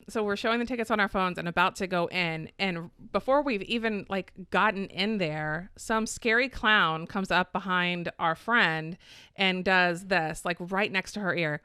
so we're showing the tickets on our phones and about to go in, and before we've even like gotten in there, some scary clown comes up behind our friend and does this like right next to her ear.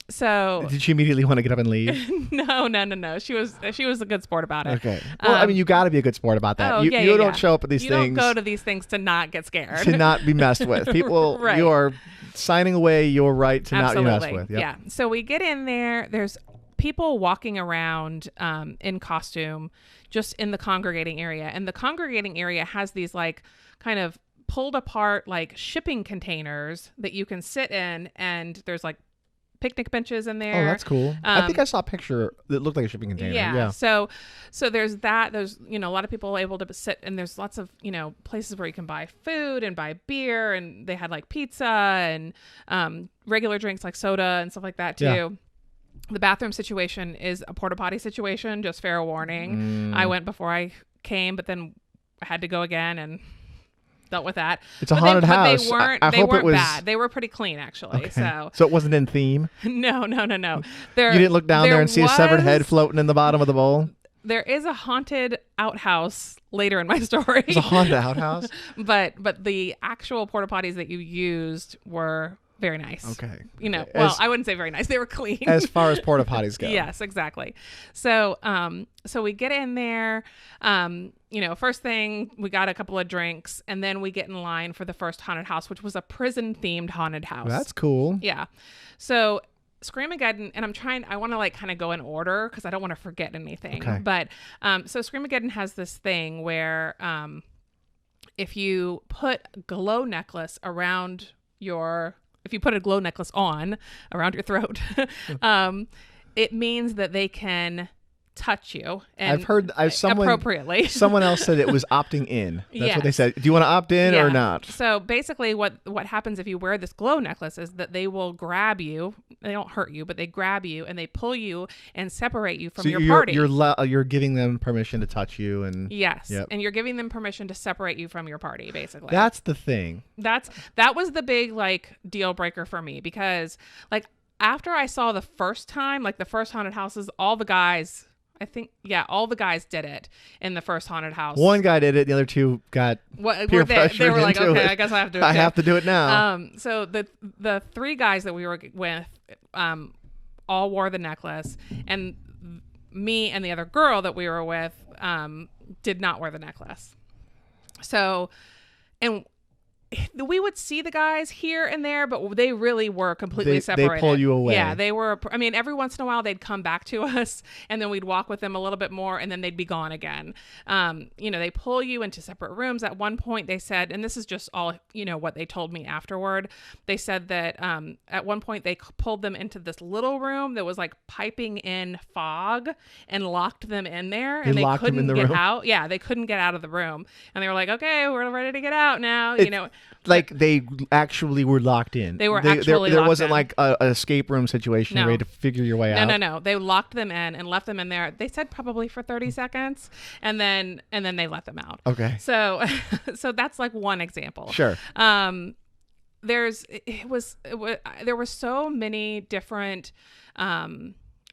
So did she immediately want to get up and leave? No. She was a good sport about it. Okay. Well, I mean, you got to be a good sport about that. You don't show up at these things. You don't go to these things to not get scared. To not be messed with. People, right. You are signing away your right to Absolutely. Not be messed with. Yep. Yeah. So we get in there. There's people walking around in costume just in the congregating area. And the congregating area has these like kind of pulled apart like shipping containers that you can sit in, and there's like picnic benches in there. Oh, that's cool. I think I saw a picture that looked like a shipping container. Yeah. So there's that. There's, a lot of people able to sit, and there's lots of, places where you can buy food and buy beer, and they had like pizza and regular drinks like soda and stuff like that too. Yeah. The bathroom situation is a porta potty situation, just fair warning. I went before I came, but then I had to go again and dealt with that. It's a haunted house. They weren't bad. They were pretty clean, actually. Okay. So it wasn't in theme? No. You didn't look down there and see a severed head floating in the bottom of the bowl? There is a haunted outhouse later in my story. There's a haunted outhouse? But the actual porta potties that you used were very nice. Okay. I wouldn't say very nice. They were clean. As far as porta potties go. Yes, exactly. So we get in there, first thing, we got a couple of drinks, and then we get in line for the first haunted house, which was a prison-themed haunted house. That's cool. Yeah. So Scream-a-Geddon, and I want to like kind of go in order because I don't want to forget anything. Okay. But so Scream-a-Geddon has this thing where if you put a glow necklace on around your throat, it means that they can touch you. And appropriately. Someone else said it was opting in. That's what they said. Do you want to opt in or not? So basically what happens if you wear this glow necklace is that they will grab you. They don't hurt you, but they grab you and they pull you and separate you from your party. You're giving them permission to touch you. And yes. Yep. And you're giving them permission to separate you from your party, basically. That's the thing. That was the big like deal breaker for me, because like after I saw the first time, like the first haunted houses, all the guys did it in the first haunted house. One guy did it. The other two got peer pressured. They were like, okay, it. I guess I have to do it. I have to do it now. So the three guys that we were with all wore the necklace, and me and the other girl that we were with did not wear the necklace. So, and we would see the guys here and there, but they really were completely separated. They pull you away. Yeah, they were. I mean, every once in a while they'd come back to us, and then we'd walk with them a little bit more, and then they'd be gone again. They pull you into separate rooms. At one point they said, and this is just all, what they told me afterward. They said that at one point they pulled them into this little room that was like piping in fog and locked them in there, and they couldn't get out. Yeah, they couldn't get out of the room, and they were like, okay, we're ready to get out now. Like they actually were locked in. They were actually there locked wasn't in. Like an escape room situation where you had to figure your way out. No. They locked them in and left them in there. They said probably for 30 seconds, and then they let them out. Okay. So that's like one example. Sure. There were so many different,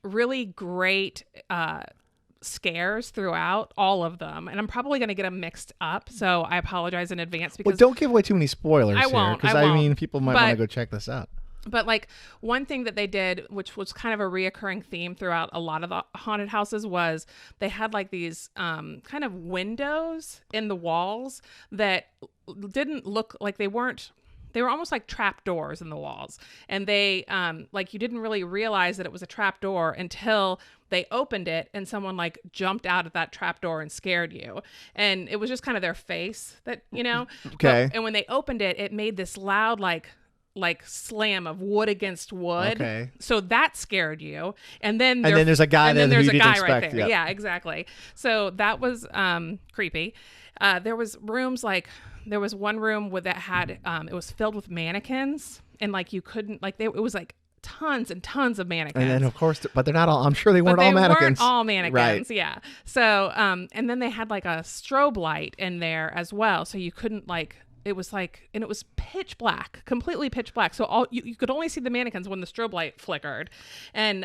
really great scares throughout, all of them, and I'm probably going to get them mixed up, so I apologize in advance. Because don't give away too many spoilers. I won't, because I mean people might want to go check this out. But like one thing that they did, which was kind of a reoccurring theme throughout a lot of the haunted houses, was they had like these kind of windows in the walls that didn't look like they were almost like trap doors in the walls. And they, you didn't really realize that it was a trap door until they opened it and someone like jumped out of that trap door and scared you. And it was just kind of their face that, Okay. And when they opened it, it made this loud, like slam of wood against wood. Okay. So that scared you. And then there's a guy there there's who a you didn't guy expect. right there. Yep. Yeah, exactly. So that was creepy. There was rooms there was one room that had it was filled with mannequins, and like you couldn't it was like tons and tons of mannequins. And then of course, but they're not all. I'm sure they weren't all mannequins. Right. Yeah. So and then they had like a strobe light in there as well, so you couldn't like it was like, and it was pitch black, completely pitch black. So all you could only see the mannequins when the strobe light flickered. And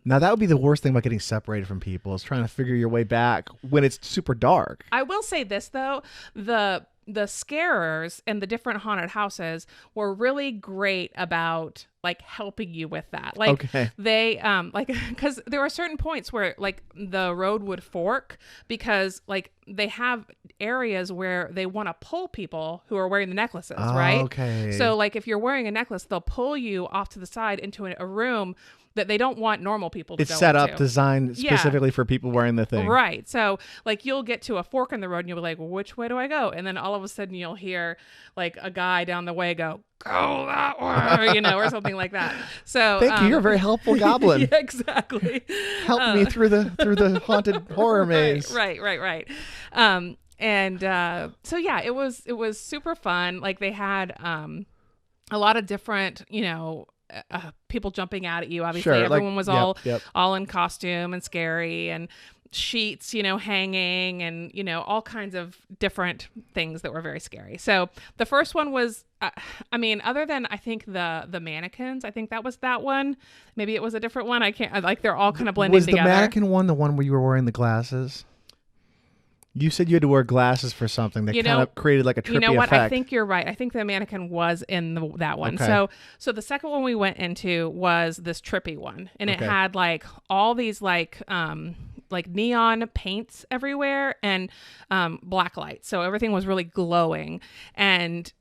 now that would be the worst thing about getting separated from people, is trying to figure your way back when it's super dark. I will say this though, the scarers and the different haunted houses were really great about like helping you with that. Like they like, because there were certain points where like the road would fork, because like they have areas where they want to pull people who are wearing the necklaces, right? Okay. So like if you're wearing a necklace, they'll pull you off to the side into a room that they don't want normal people to it's go set into. up, designed specifically for people wearing the thing. Right. So like you'll get to a fork in the road and you'll be like, well, which way do I go? And then all of a sudden you'll hear like a guy down the way go that way, you know, or something like that. So thank you. You're a very helpful goblin. Yeah, exactly. Help me through the haunted horror maze. Right. So yeah, it was super fun. Like they had a lot of different, you know, people jumping out at you. Obviously, everyone was all in costume and scary, and sheets, you know, hanging, and you know, all kinds of different things that were very scary. So the first one was, I mean, other than I think the mannequins, I think that was that one. Maybe it was a different one. I can't, like, they're all kind of blending together. Was the mannequin one the one where you were wearing the glasses? You said you had to wear glasses for something that kind of created like a trippy effect. You know what? I think you're right. I think the mannequin was in that one. Okay. So the second one we went into was this trippy one, and it had like all these like neon paints everywhere and black lights. So everything was really glowing. And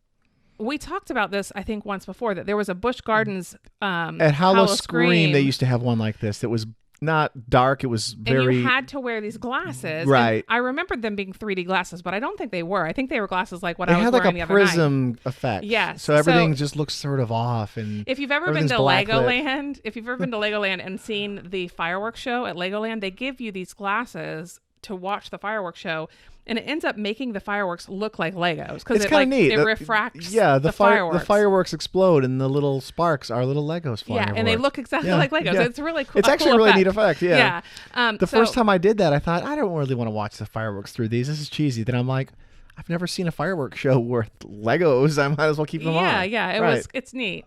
we talked about this, I think, once before, that there was a Busch Gardens at Halloween Scream. They used to have one like this that was not dark. It was very. And you had to wear these glasses, right? And I remembered them being 3D glasses, but I don't think they were. I think they were glasses like what I was wearing the other night. They had like a prism effect. Yes. So everything just looks sort of off. And if you've ever been to Legoland, and seen the fireworks show at Legoland, they give you these glasses to watch the fireworks show. And it ends up making the fireworks look like Legos, because it's kind of neat. It refracts. Yeah, the fireworks. The fireworks explode, and the little sparks are little Legos flying. Yeah, and they look exactly like Legos. Yeah. It's really cool. It's actually a really neat effect. Yeah. The first time I did that, I thought, I don't really want to watch the fireworks through these. This is cheesy. Then I'm like, I've never seen a fireworks show with Legos. I might as well keep them on. Yeah. It's neat.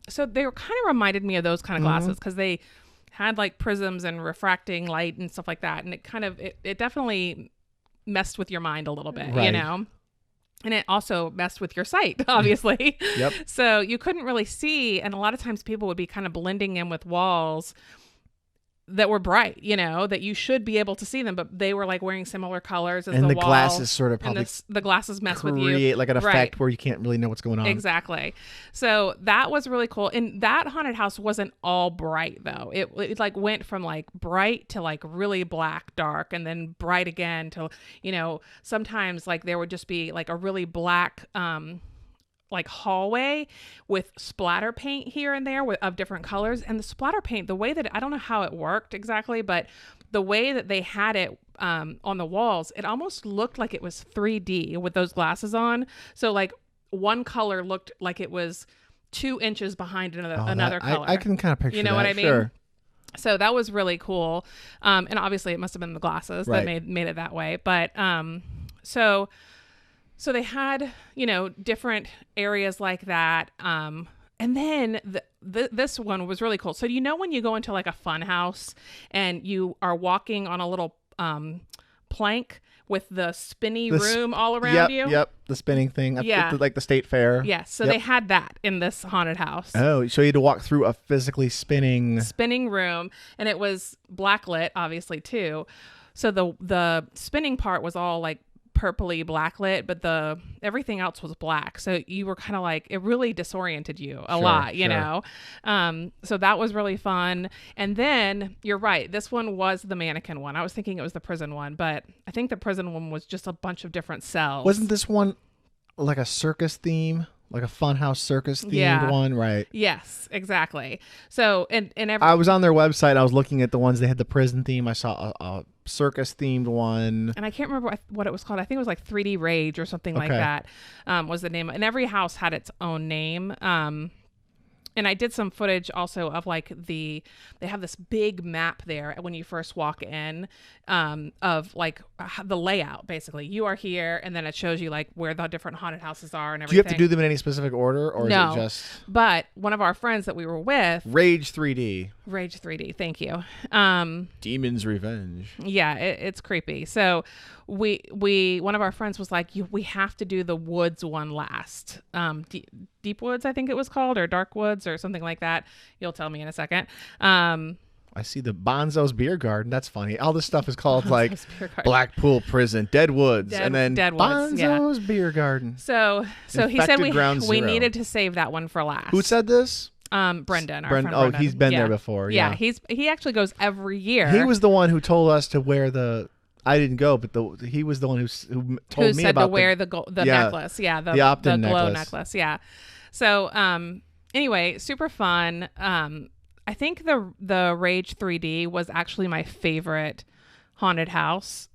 So they were kind of reminded me of those kind of glasses, because they had like prisms and refracting light and stuff like that, and it kind of it definitely messed with your mind a little bit, you know, and it also messed with your sight, obviously. Yep. So you couldn't really see, and a lot of times people would be kind of blending in with walls that were bright, you know, that you should be able to see them, but they were like wearing similar colors as the wall. And the glasses sort of probably the glasses mess with you. Create like an effect where you can't really know what's going on. Exactly. So that was really cool. And that haunted house wasn't all bright though. It like went from like bright to like really black, dark, and then bright again to, you know, sometimes like there would just be like a really black, like hallway with splatter paint here and there of different colors. And the splatter paint, the way that, I don't know how it worked exactly, but the way that they had it on the walls, it almost looked like it was 3D with those glasses on. So like one color looked like it was 2 inches behind another color. I can kind of picture that. You know what I mean? Sure. So that was really cool. And obviously it must have been the glasses that made it that way. But so they had, you know, different areas like that. And then this one was really cool. So, you know, when you go into like a fun house and you are walking on a little plank with the spinny room all around you? Yep, the spinning thing. Yeah. Like the state fair. Yes, so they had that in this haunted house. Oh, so you had to walk through a physically spinning room, and it was blacklit, obviously, too. So the spinning part was all like purpley blacklit, but everything else was black. So you were kind of like, it really disoriented you a lot, you know? So that was really fun. And then you're right. This one was the mannequin one. I was thinking it was the prison one, but I think the prison one was just a bunch of different cells. Wasn't this one like a circus theme? Like a funhouse circus themed one, right? Yes, exactly. So, and I was on their website. I was looking at the ones they had the prison theme. I saw a circus themed one, and I can't remember what it was called. I think it was like 3D Rage or something like that. Was the name, and every house had its own name. And And I did some footage also of like they have this big map there when you first walk in, of like the layout. Basically, you are here, and then it shows you like where the different haunted houses are and everything. Do you have to do them in any specific order, or no, is it just? But one of our friends that we were with, Rage 3D. Thank you. Demon's Revenge. Yeah, it's creepy. So one of our friends was like, we have to do the woods one last. Deep Woods, I think it was called, or Dark Woods, or something like that. You'll tell me in a second. I see the Bonzo's Beer Garden. That's funny. All this stuff is called like Blackpool Prison, Dead Woods, and then Bonzo's Beer Garden. So he said we needed to save that one for last. Who said this? Brendan. Our friend Brendan. He's been there before. Yeah, he actually goes every year. He was the one who told us to wear the. I didn't go, but he was the one who told me said about to wear the necklace. Yeah, the Optin glow necklace. Yeah. So anyway, super fun. I think the Rage 3D was actually my favorite haunted house.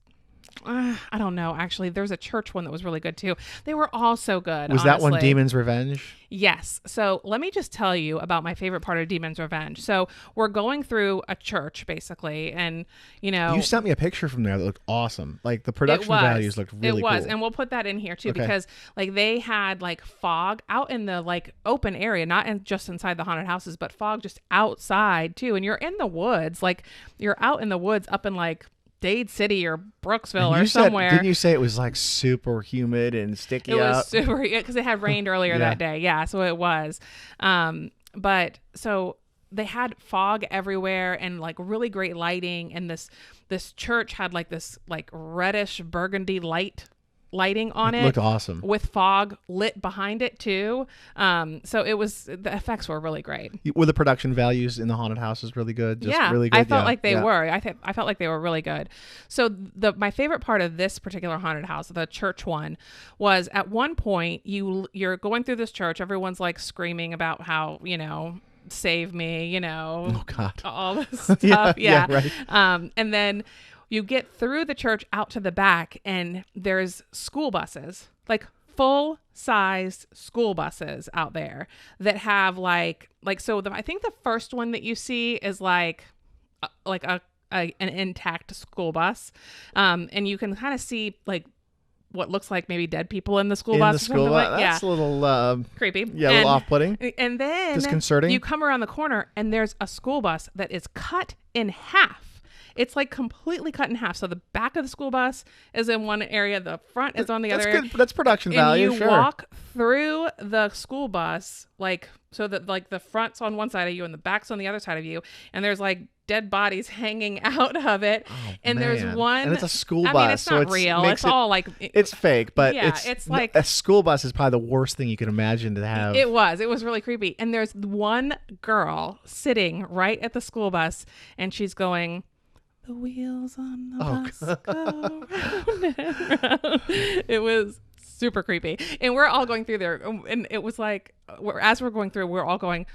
I don't know. Actually, there's a church one that was really good too. They were all so good. Was that one Demon's Revenge? Yes. So let me just tell you about my favorite part of Demon's Revenge. So we're going through a church basically, and you sent me a picture from there that looked awesome. Like the production values looked really cool. It was, and we'll put that in here too because like they had like fog out in the like open area, not just inside the haunted houses, but fog just outside too. And you're in the woods, like you're out in the woods up in like Dade City or Brooksville or somewhere. Didn't you say it was like super humid and sticky out? It was super, because it had rained earlier that day. Yeah, so it was. But so they had fog everywhere and like really great lighting, and this church had like this like reddish burgundy lighting on it. Looked awesome. With fog lit behind it too. So the effects were really great. Were the production values in the haunted houses really good? Really good? I felt like they were. I felt like they were really good. So my favorite part of this particular haunted house, the church one, was at one point you're going through this church, everyone's like screaming about how, save me, oh God, all this stuff. Yeah. Right. And then you get through the church out to the back, and there's school buses, like full-sized school buses out there that have I think the first one that you see is like an intact school bus, and you can kind of see like what looks like maybe dead people in the school bus. That's a little creepy. Yeah, a little off-putting. And then disconcerting. You come around the corner, and there's a school bus that is cut in half. It's like completely cut in half. So the back of the school bus is in one area, the front is on the other area. That's production value. And you walk through the school bus, like so that like the front's on one side of you and the back's on the other side of you, and there's like dead bodies hanging out of it. And there's one, and it's a school bus. I mean, it's not real. It's all like it's fake, but it's like a school bus is probably the worst thing you can imagine to have. It was really creepy. And there's one girl sitting right at the school bus, and she's going, "The wheels on the bus go round and round." It was super creepy. And we're all going through there. And it was like, as we're going through, we're all going,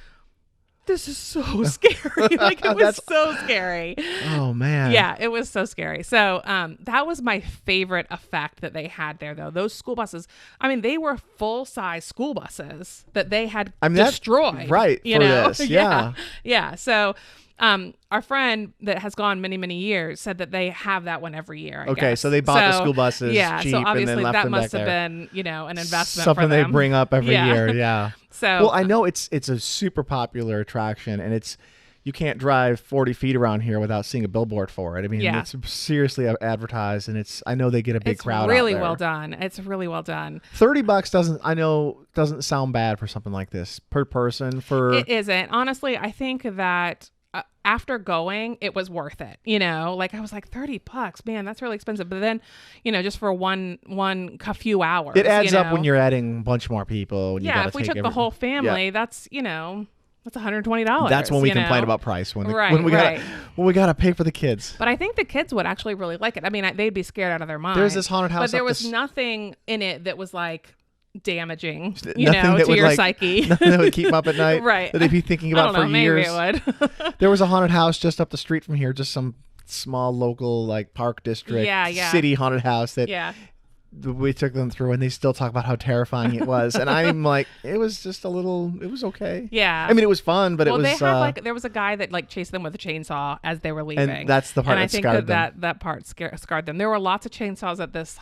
this is so scary. Like, it was so scary. Oh, man. Yeah, it was so scary. So that was my favorite effect that they had there, though. Those school buses, I mean, they were full-size school buses that they had destroyed. Right, for this. Yeah. Yeah. So our friend that has gone many, many years said that they have that one every year. I guess. So they bought the school buses cheap, so obviously and then left that them must back have there. been, an investment Something for them. they bring up every year. Yeah. So well, I know it's a super popular attraction, and you can't drive 40 feet around here without seeing a billboard for it. I mean, it's seriously advertised, and I know they get a big crowd. It's really out there. well done. It's really well done. $30 doesn't sound bad for something like this per person. It isn't. Honestly, I think that after going, it was worth it. Like I was like, $30, man, that's really expensive. But then, just for a few hours, it adds up when you're adding a bunch more people. And if we took the whole family, that's $120. That's when we complain about price when we gotta pay for the kids. But I think the kids would actually really like it. I mean, they'd be scared out of their minds. There's this haunted house, but there was nothing in it that was like damaging, to would, your psyche. Nothing that would keep them up at night. Right. That they'd be thinking about for years. Maybe it would. There was a haunted house just up the street from here, just some small local like park district city haunted house that we took them through, and they still talk about how terrifying it was. And I'm like, it was just it was okay. Yeah. I mean, it was fun, but it was. They had there was a guy that like chased them with a chainsaw as they were leaving. And that's the part that scarred them. That part scarred them. There were lots of chainsaws at these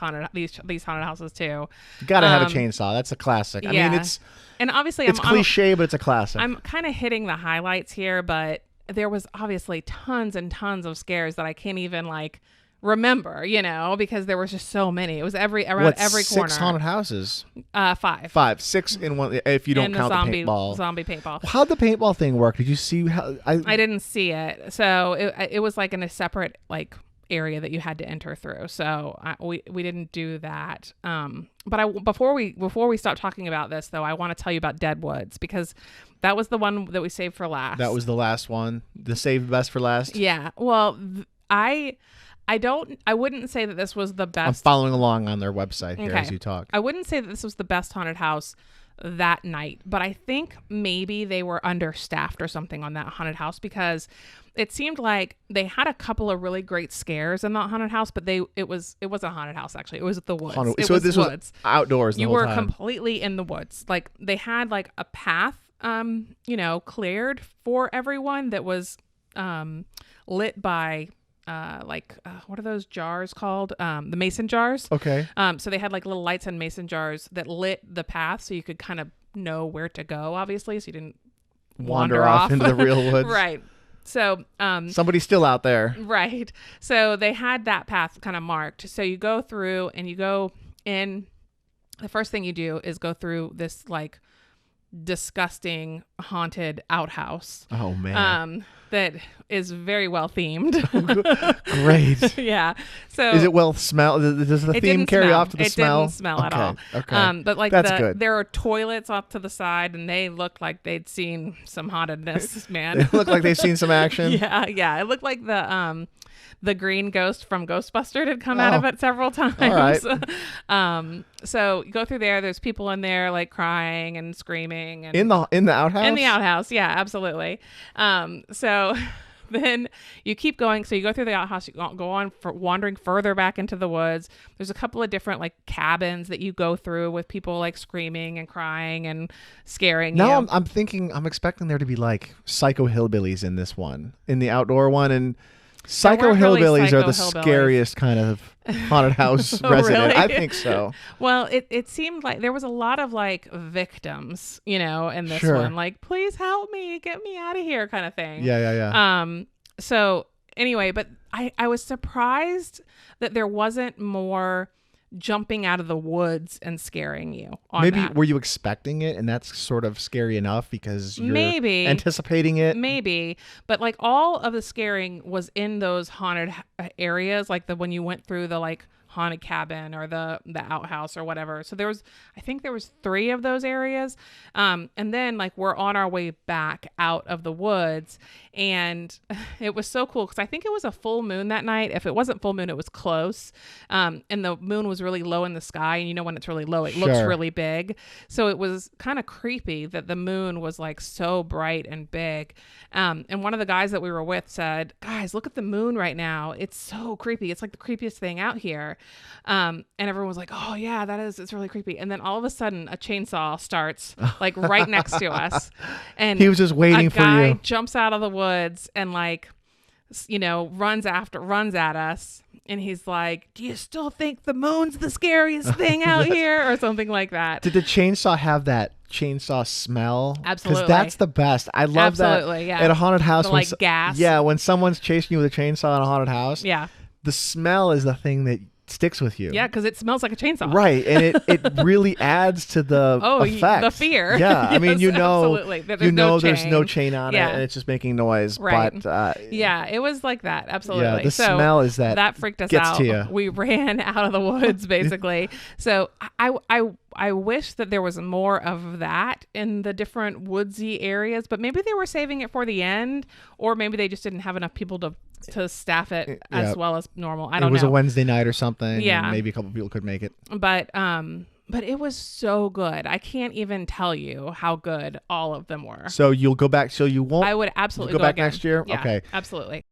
haunted houses too. You gotta have a chainsaw. That's a classic. Yeah. I mean, and obviously it's cliche, but it's a classic. I'm kind of hitting the highlights here, but there was obviously tons and tons of scares that I can't even like remember, because there was just so many. It was every corner. 6 haunted houses? 5. 6 in one, if you don't count the paintball. Zombie paintball. How'd the paintball thing work? Did you see how? I didn't see it. So it was like in a separate like area that you had to enter through. So we didn't do that. But before we stop talking about this though, I want to tell you about Deadwoods, because that was the one that we saved for last. That was the last one. The saved best for last. Yeah. Well, I wouldn't say that this was the best. I'm following along on their website here as you talk. I wouldn't say that this was the best haunted house that night, but I think maybe they were understaffed or something on that haunted house, because it seemed like they had a couple of really great scares in that haunted house, but it was a haunted house actually. It was the woods. So this was outdoors the you whole were time. Completely in the woods. Like they had like a path cleared for everyone that was lit by what are those jars called? The mason jars. Okay. So they had like little lights and mason jars that lit the path, so you could kind of know where to go, obviously, so you didn't wander off into the real woods. Right. So somebody's still out there. Right. So they had that path kind of marked. So you go through and you go in. The first thing you do is go through this like disgusting haunted outhouse. Oh man. That is very well themed. Great. Yeah. So is it well smell? Does the theme carry off to the smell? It didn't smell at all. Okay. But like that's good. There are toilets off to the side, and they looked like they'd seen some hauntedness, man. They look like they've seen some action. Yeah. It looked like the green ghost from Ghostbusters had come out of it several times. All right. So you go through there. There's people in there like crying and screaming. And in the outhouse? In the outhouse. Yeah, absolutely. So then you keep going. So you go through the outhouse. You go on for wandering further back into the woods. There's a couple of different like cabins that you go through with people like screaming and crying and scaring you. Now I'm expecting there to be like psycho hillbillies in this one, in the outdoor one, and psycho hillbillies are the scariest kind of haunted house resident. Really? I think so. Well, it seemed like there was a lot of like victims, in this Sure. one. Like, please help me, get me out of here kind of thing. Yeah. So anyway, but I was surprised that there wasn't more jumping out of the woods and scaring you on Maybe that. Were you expecting it, and that's sort of scary enough because you're Maybe anticipating it? Maybe, but like all of the scaring was in those haunted areas, like when you went through the like haunted cabin or the outhouse or whatever. So I think there was 3 of those areas. And then like we're on our way back out of the woods, and it was so cool because I think it was a full moon that night. If it wasn't full moon, it was close. And the moon was really low in the sky, and when it's really low, it looks really big. So it was kind of creepy that the moon was like so bright and big. And one of the guys that we were with said, "Guys, look at the moon right now. It's so creepy. It's like the creepiest thing out here." And everyone was like, "Oh yeah, it's really creepy." And then all of a sudden a chainsaw starts like right next to us. And he was just waiting for you. A guy jumps out of the woods and like, runs at us. And he's like, "Do you still think the moon's the scariest thing out here?" or something like that. Did the chainsaw have that chainsaw smell? Absolutely. Because that's the best. I love that. Yeah. At a haunted house. The, like gas. Yeah, when someone's chasing you with a chainsaw in a haunted house. Yeah. The smell is the thing that sticks with you. Yeah, because it smells like a chainsaw. Right, and it really adds to the effect. The fear. Yeah, I mean, absolutely. There's no chain on it, and it's just making noise. Right. But yeah, it was like that. Absolutely. Yeah, the smell is that freaked us gets out. To you. We ran out of the woods basically. So I wish that there was more of that in the different woodsy areas, but maybe they were saving it for the end, or maybe they just didn't have enough people to staff it as well as normal. I don't know. It was a Wednesday night or something. Yeah. And maybe a couple people could make it. But it was so good. I can't even tell you how good all of them were. So you'll go back. So you won't. I would absolutely go back again. next year. Yeah, okay. Absolutely.